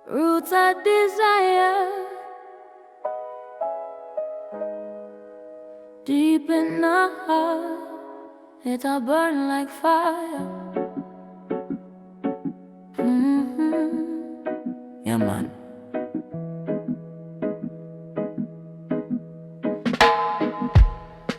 Roots of desire, deep in the heart, it'll burn like fire. Yeah, man.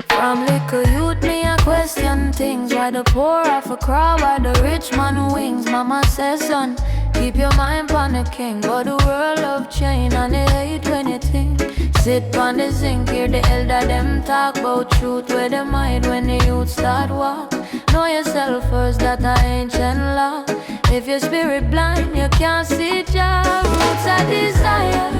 From little youth, me a question things. Why the poor have a crowd, why the rich man wings? Mama says, son, keep your mind on the king. But the world of change and they hate when you think. Sit on the zinc, hear the elder them talk about truth where they mind when the youth start walk. Know yourself first, that a ancient law. If your spirit blind, you can't see Jah. Roots of desire,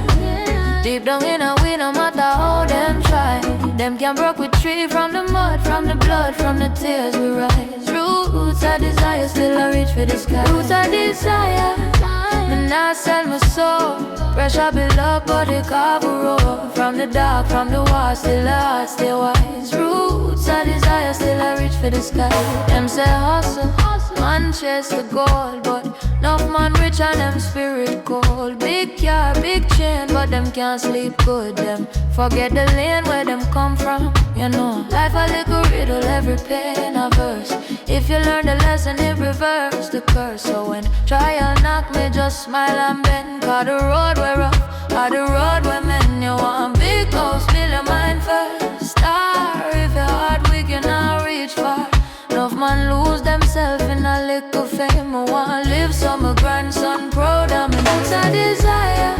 deep down in a we, no matter how them try. Them can broke with tree from the mud, from the blood, from the tears we rise. Roots of desire, still I reach for the sky. Roots of desire, me not sell my soul. Pressure build up, but the car will roll. From the dark, from the war, still the heart stay wise. Roots of desire, still I reach for the sky. Them say hustle, man chase the gold, but enough man rich and them spirit cold. Big car, big chain, but them can't sleep good. Them forget the lane where them come from. You know, life a little riddle, every pain a verse. If you learn the lesson, it reverse the curse. So when trial knock me, just smile and bend. Cause the road we're rough, or the road we're men. You want big house, build your mind first. Star, if your heart weak, you not reach far. Enough man lose themselves in a little fame. I want live so my grandson proud of me. That's a desire,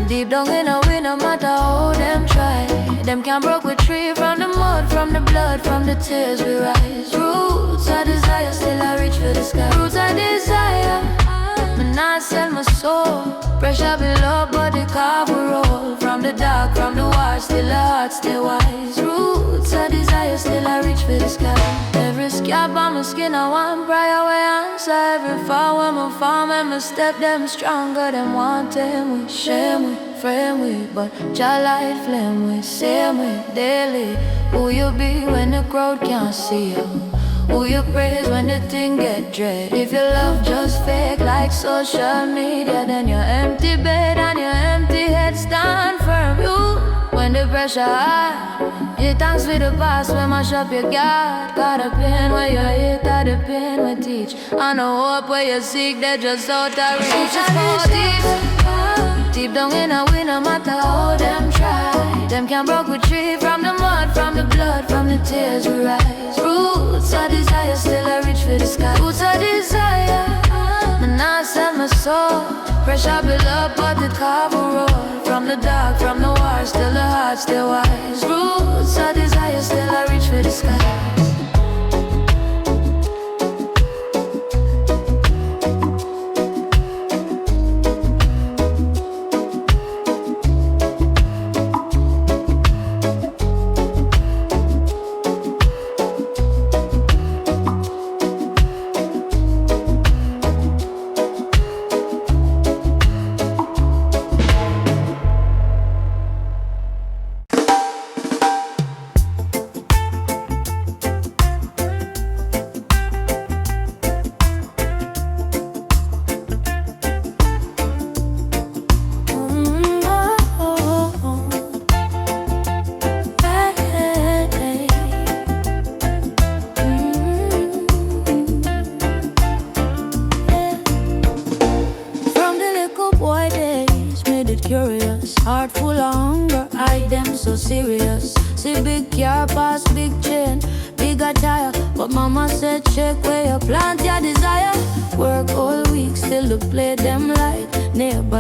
deep down in a we, no matter how them try. Them can broke with tree from the mud, from the blood, from the tears we rise. Roots of desire, still I reach for the sky. Roots of desire, me not sell my soul. Pressure below, but the car will roll. From the dark, from the war, still the heart stay wise. Roots of desire, still I reach for the sky. Every scab on my skin, I want prayer way answer. Every fall when my farm and my step, them stronger than one them. We shame with, frame with, but Jah light flame with, same with daily. Who you be when the crowd can't see you? Who you praise when the thing get dread? If your love just fake like social media, then your empty bed and your empty head stand firm. You, when the pressure high, you thanks for the past when mash up your guard. Got a pain where you hit, got a pain we teach. And no hope where you seek, they just out of reach. It's for deep down in a we, no matter how them try. Them can broke with tree from the mud, from the blood, from the tears we rise. Roots of desire, still I reach for the sky. Roots of desire, me not sell my soul. Pressure build up, but the car will roll. From the dark, from the war, still the heart stay wise. Roots of desire, still I reach for the sky.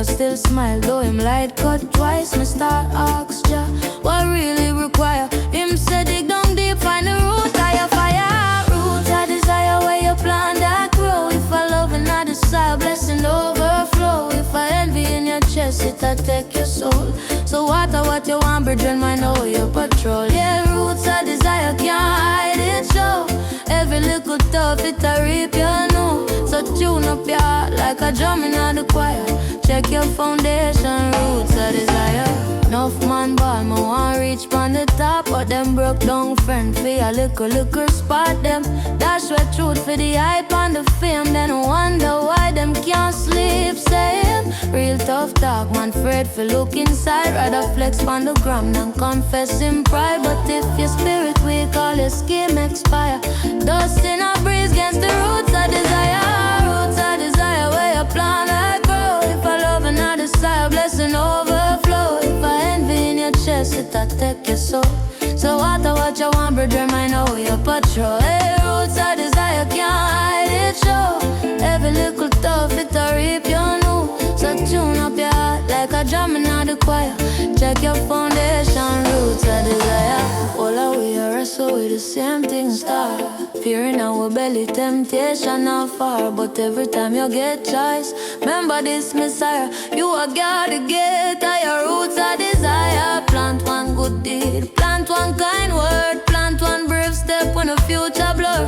Still smile, though him light cut twice. Me start ask Jah, what really require? Him say dig down deep, find the root of your fire. Root of desire where you plant that grow. If I love and I desire, blessing overflow. If I envy in your chest, it'll take your soul. So what you want, brethren, might know you patrol. Yeah, roots of desire can't hide it, show. Every little tough, it'll reap, you know. So tune up your heart like a drum in the choir. Check your foundation, roots of desire. Enough man born, me want reach pon the top, but them broke down friend for a little spot them. Dash where truth for the hype and the fame, then wonder why them can't sleep. Saying real tough talk, man afraid for look inside. Rather flex on the gram than confess in pride. But if your spirit weak, all your skin expire. Dust in a breeze against the roots of desire. Roots of desire where you plant like grow. If I love and I desire, blessing overflow. If I envy in your chest, it'll take your soul. So what you want, brother, I know your patrol. Hey, roots of desire can't hide it, show. Every little tough, it'll reap your new. So tune up your heart like a drum in the choir. Check your foundation, roots of desire. All our way I wrestle with the same thing start. Fear in our belly, temptation not far. But every time you get choice, remember this Messiah. You are God to get your roots of desire. Plant one good deed, plant one kind word, plant one brave step when the future blur.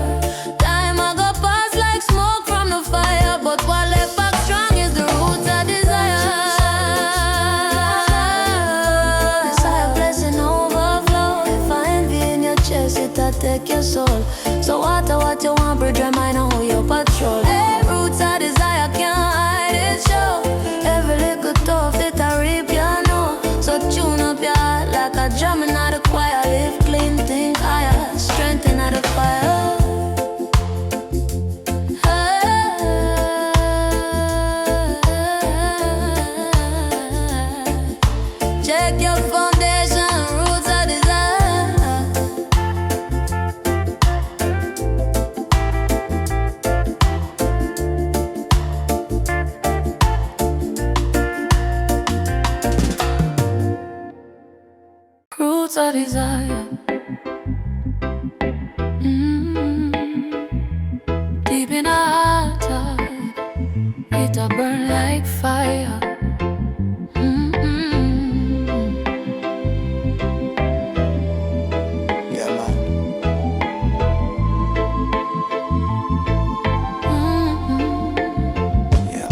Time I go past like smoke from the fire. But what left back strong is the roots of desire. Desire blessing overflow. If I envy in your chest, it'll take your soul. So what you want, brother, I know your patrol. Hey, roots of desire can't hide it, show. Every little tough, it'll reap your know. So tune up your heart like a drum in the choir. Live clean, think higher, strength in the fire. Check your foundation, roots of desire. Roots of desire. Deep in our heart, it'll burn like fire. Yeah, man. Yeah.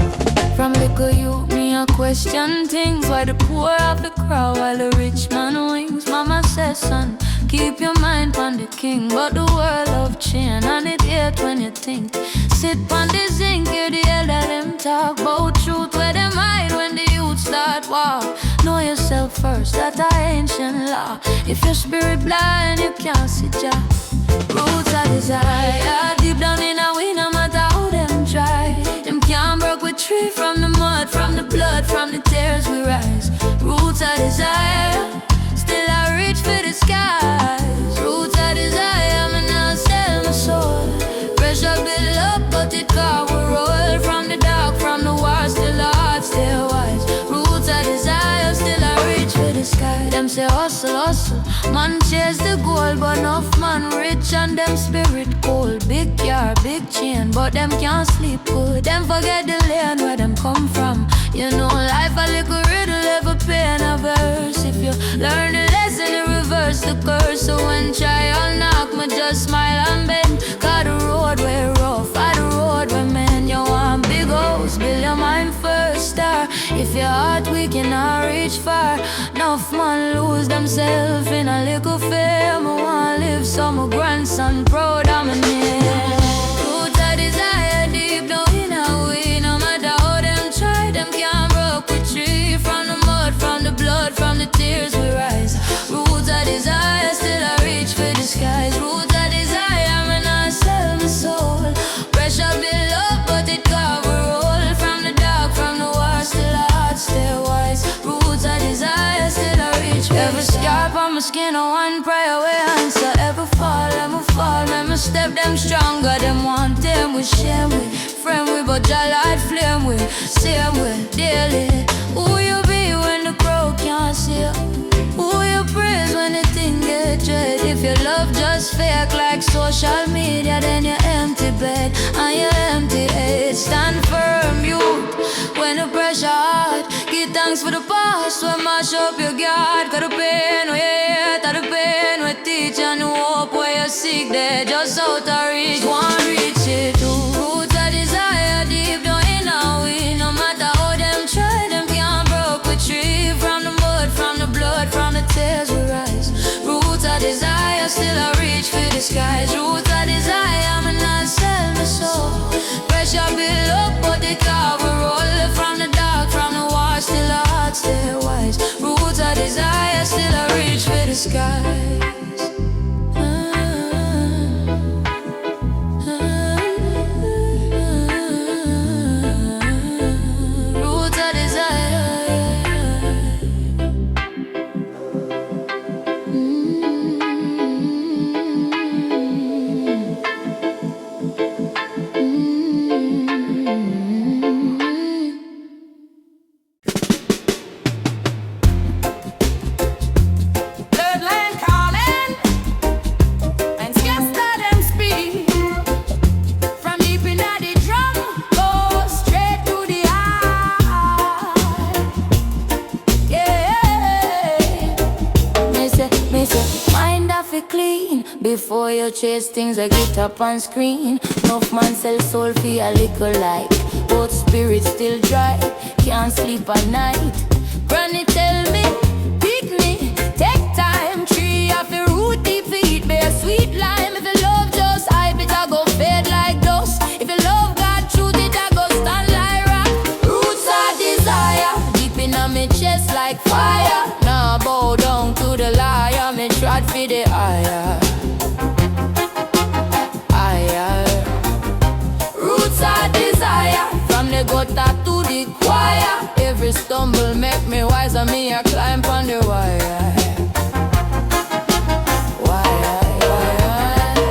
From little you, me a question things. Why the poor have the crowd while the rich man wings? Mama says, son, keep your mind on the king. But the world of change and it hate when you think. Sit on the zinc, hear the elder them talk about truth where them hide when the youth start walk. Know yourself first, that's our ancient law. If your spirit blind, you can't see Jah. Roots of desire, deep down in our way, no matter how them try. Them can't break with tree from the mud, from the blood, from the tears we rise. Roots of desire, still I reach for the skies. Roots of desire, me not sell my soul. Pressure build up, but it can't roll. From the dark, from the war, still the heart stay wise. Roots of desire, still I reach for the sky. Them say hustle, hustle, man chase the goal. But enough man rich and them spirit cold. Big car, big chain, but them can't sleep good. Them forget the land where them come from. You know life a little riddle, every pain a verse. If you learn the lesson, you reverse the curse. So when trial knock, me just smile and bend. Cause the road way rough, I the road where men. You want big house, build your mind first star. If your heart weak, you not reach far. Enough man lose themselves in a little fame. I want live so my grandson proud of my name. Roots of desire deep down in our way. No matter how them try, them can't broke the tree. From the mud, from the blood, from the tears we rise. Roots of desire, still I reach for the skies. Roots of desire, me not sell my soul. Pressure build up, but it cover roll. From the dark, from the war, still I heart stay wise. Roots of desire, still I reach for the skies. Every scar on my skin, no one prayer we answer. Every fall, let me fall, let me step them stronger. Them want them we shame with, friend we, but your light flame with. Same way, daily. Who you be when the crowd can't see you? Who you praise when the thing get dread? If your love just fake like social media, then you're empty bed and you're empty head. Stand firm, youth, when the pressure hard. Give thanks for the past, when mash up your guard. Cause the pain where you hate, the pain where teach and hope where you're sick there. Just out of reach, one reach it too. Roots of desire deep down in our way. No matter how them try, them can't broke with tree. From the mud, from the blood, from the tears we rise. Roots of desire, still I reach for the skies. Roots of desire, me not sell my soul. Pressure build up, but it cover roll. From the dark, from the war, still Before you chase things like it up on screen. Enough man sell soul for a little light, but spirit still dry, can't sleep at night. Granny tell me, pick me, take time. Tree off the root deep feet, bear sweet lime. If you love just hype it, I go fade like dust. If you love God truth, it I go stand like rock. Roots are desire, deep in my chest like fire. Now bow down to the liar, me trod for the higher. Roots are desire, from the gutter to the choir. Every stumble make me wiser, me I climb on the wire.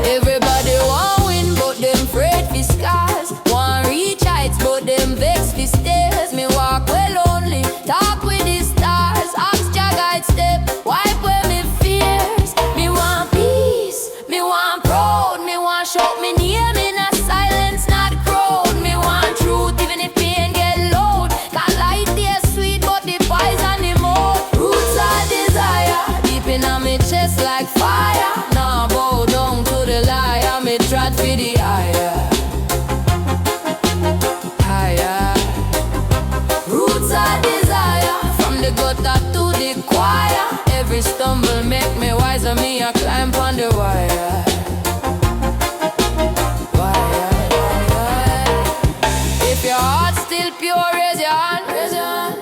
Everybody want win, but them afraid for scars. Want reach heights, but them vex for stairs. Me walk well only, talk with the stars. Ask Jah guide step, wipe away me fears. Me want peace, me want proud, me want shout me name in a silence, not crowd. Me want truth, even if pain get loud. Cause light is sweet, but the poison the mouth. Roots are desire, deep in my chest like fire. Now bow down to the liar, me trod for the higher. Higher. Roots are desire, from the gutter to the choir. Every stumble make me wiser, me I climb on the wire. If your heart's still pure, raise your hand.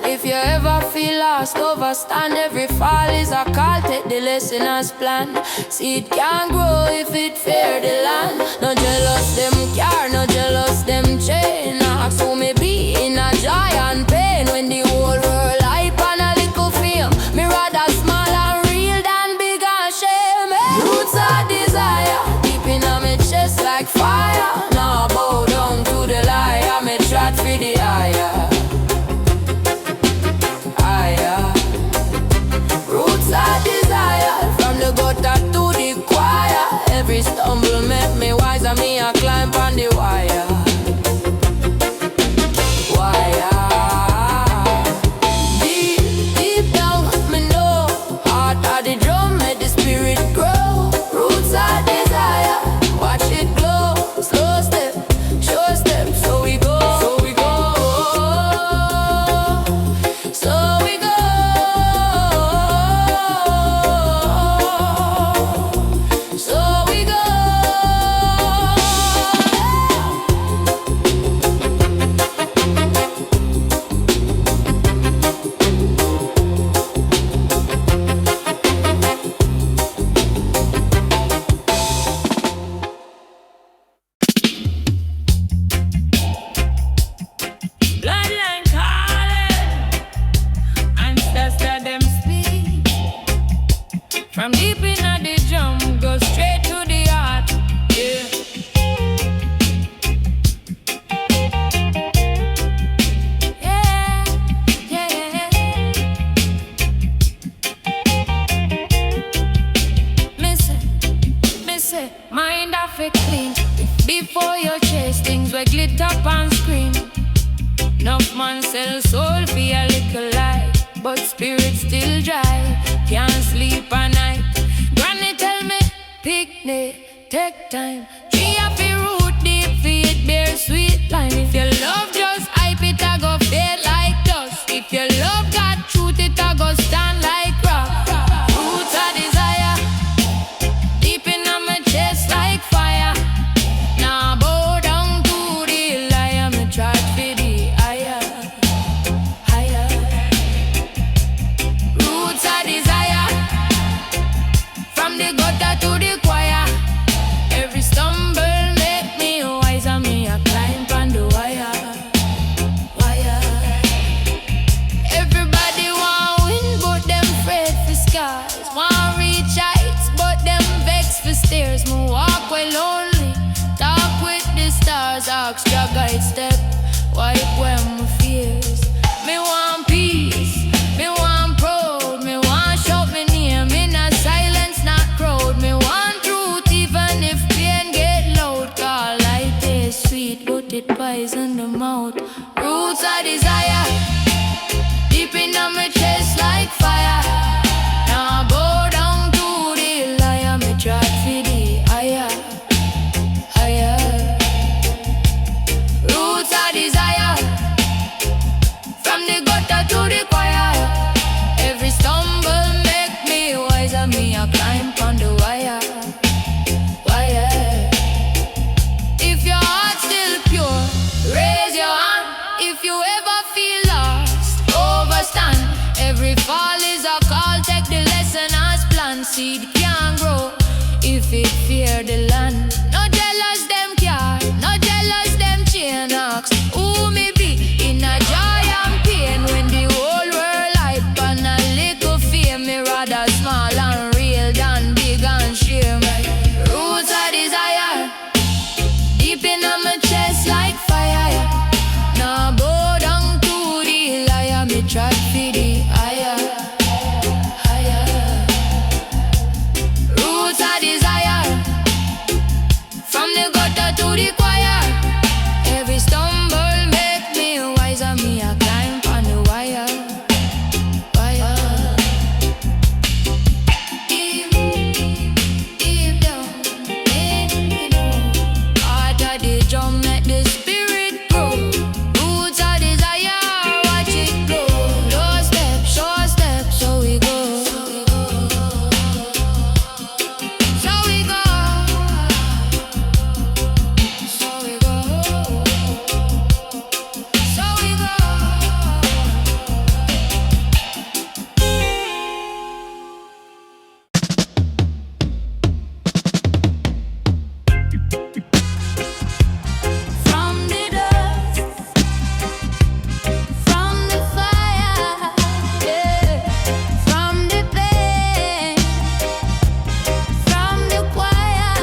If you ever feel lost, overstand. Every fall is a call, take the lesson as planned. Seed can grow if it fear the land. No jealous them car, no jealous them chain. Ask who me be in a joy and pain. When the whole world hype and a little fame, me rather small and real than big and shame. Roots are desire, deep in my chest like fire. Now bow down to the liar, me trod for the higher. Higher. Roots are desire, from the gutter to the choir. Every stumble make me wiser, me I climb on the wire. Wire. Deep, deep down, me know. Heart of the drum, make the spirit grow. Roots are desire, watch it glow. Slow step, sure step, so we go. So we go. So we go. So we go. Bloodline calling, ancestor them speak. From deep in the drum, go straight to the heart. Yeah. Yeah, yeah. Me say, mind off it clean. Before you chase things where glitter and scream. Enough man sell soul for a little light, but spirit still dry, can't sleep at night. Granny tell me, picnic, take time. Tree off the root deep feet, bear sweet lime. If your love just hype it, I go fade like dust. If your love got truth, it I go stand like rock. Roots are desire, deep in my chest like fire. Now bow down to the liar, me trod for the higher. Higher. Roots are desire, from the gutter to the choir. Every stumble you ever feel lost, overstand. Every fall is a call, take the lesson as planned. Seed can't grow if it fear the land. No jealous them care, no jealous them chain ox. Who me be in a joy and pain when the whole world hype and a little fear. Me rather small and real than big and sheer. Roots of desire deep in my chest like fire. Now bow down to the liar. Me try for the higher, higher. Roots of desire from the gutter to the choir. Every stumble make me wiser. Me a climb on the wire, wire. Deep, deep down, you know. Heart of the drum make the spirit grow. Roots of desire, watch it grow. Low step, short step, so we go. So we go. So we go. So we go. From the dust, from the fire, yeah. From the pain, from the choir.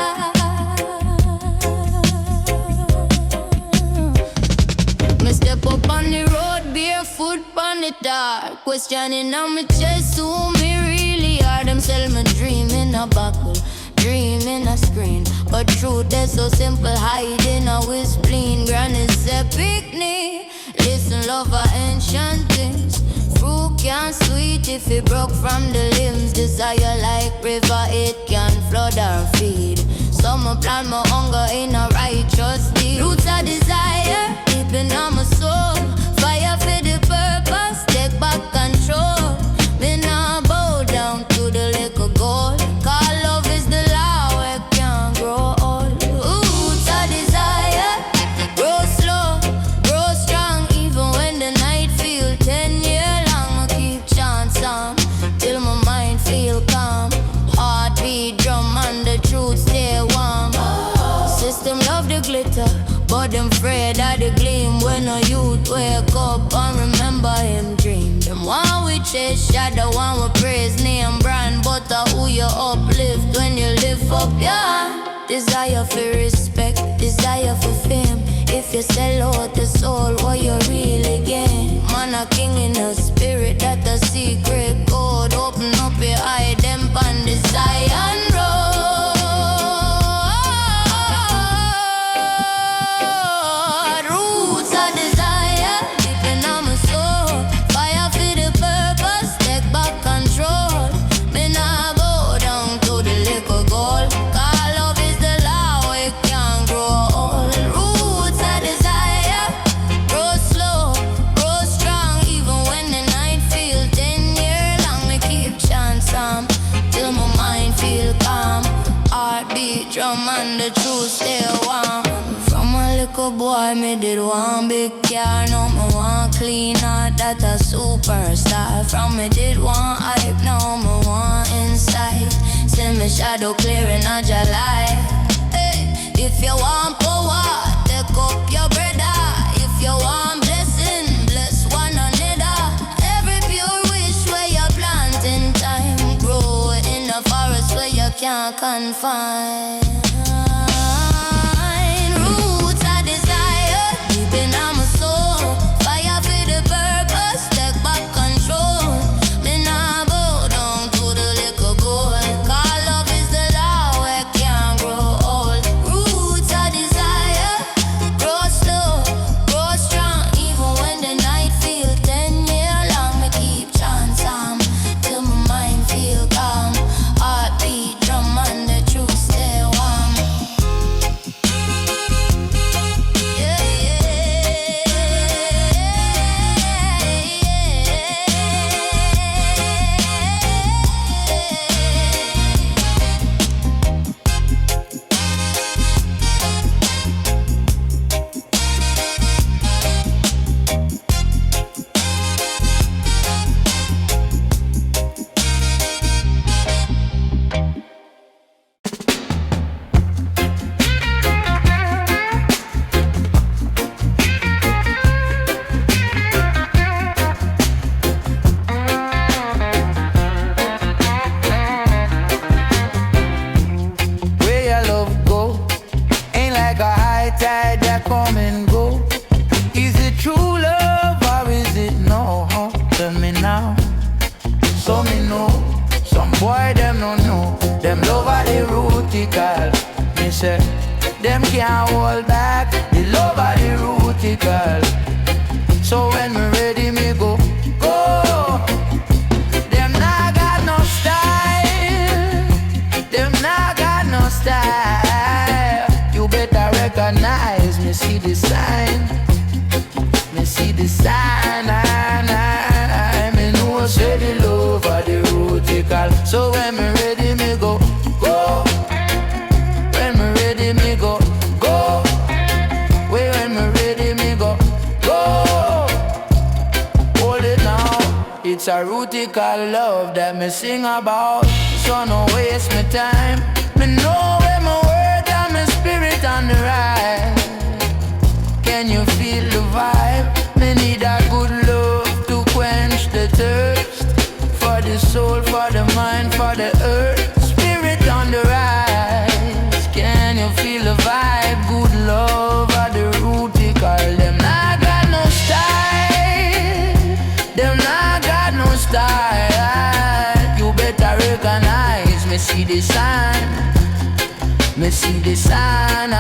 Me step up on the road, barefoot on the dark. Questioning on my chest who me really are. Them sell me dream in a buckle, dream in a screen. But truth is so simple, hiding a spleen. Granny said picnic, listen love are ancient things. Fruit can sweet if it broke from the limbs. Desire like river, it can flood or feed. Some plant my hunger in a righteous deed. Roots of desire, deep in my soul. Fire for the purpose, take back control. Me nah bow down to the liquor gold. Cause love is the law, it can't grow old. Roots of desire, grow slow, grow strong. Even when the night feel 10 years long, I keep chants on till my mind feel calm. Heartbeat drum and the truth stay warm. System love the glitter, but them afraid of the gleam. When a youth wake up and remember him dream. Them one we chase shadow, one we praise name brand. But who you uplift when you lift up your hand. Desire for respect, desire for fame. If you sell out the soul, what you really gain? Man a king in a spirit, that a secret code. Open up your eye, them pan the Zion road. Roots of desire, deep in my soul. Fire for the purpose, take back control. Me nah bow down to the liquor gold. Cause love is the law, it can't grow old. Roots of desire, grow slow, grow strong. Even when the night feel 10 years long, me keep chants on till my mind feel calm. Heartbeat drum and the truth stay warm. From a little boy, me did one big car. Now me want clean out, that a superstar. From me did one hype, now me want insight. Send me shadow clearing a July. Hey, if you want power, take up your brother. If you want blessing, bless one another. Every pure wish where you plant in time, grow in the forest where you can't confine. Roots of desire, deep in my soul. Fire for the purpose, take back control. Me nah bow down to the liquor gold. Cause love is the law, it can't grow old. Roots of desire, grow slow, grow strong. Even when the night feel 10 years long, me keep chants on till my mind feel calm. Heartbeat drum and the truth stay warm. so me know. Some boy them no know. Them love are the rootical. Me say, them can't hold back. The love are the rootical. So when me ready, me go, go. Them not got no style. Them not got no style. You better recognize me, see the sign. Me see the sign. Me know say the love are the rootical. So when me ready, me go, go. When me ready, me go, go. When me ready, me go, go. Hold it now. It's a rootical love that me sing about. So no waste me time. Me know where my word and my spirit on the ride. Can you feel the vibe? Me need a good love to quench the thirst. For the soul, for the mind, for the earth. Spirit on the rise. Can you feel the vibe? Good love are the rootical. Them not got no style. Them not got no style. You better recognize me, see the sign. Me see the sign.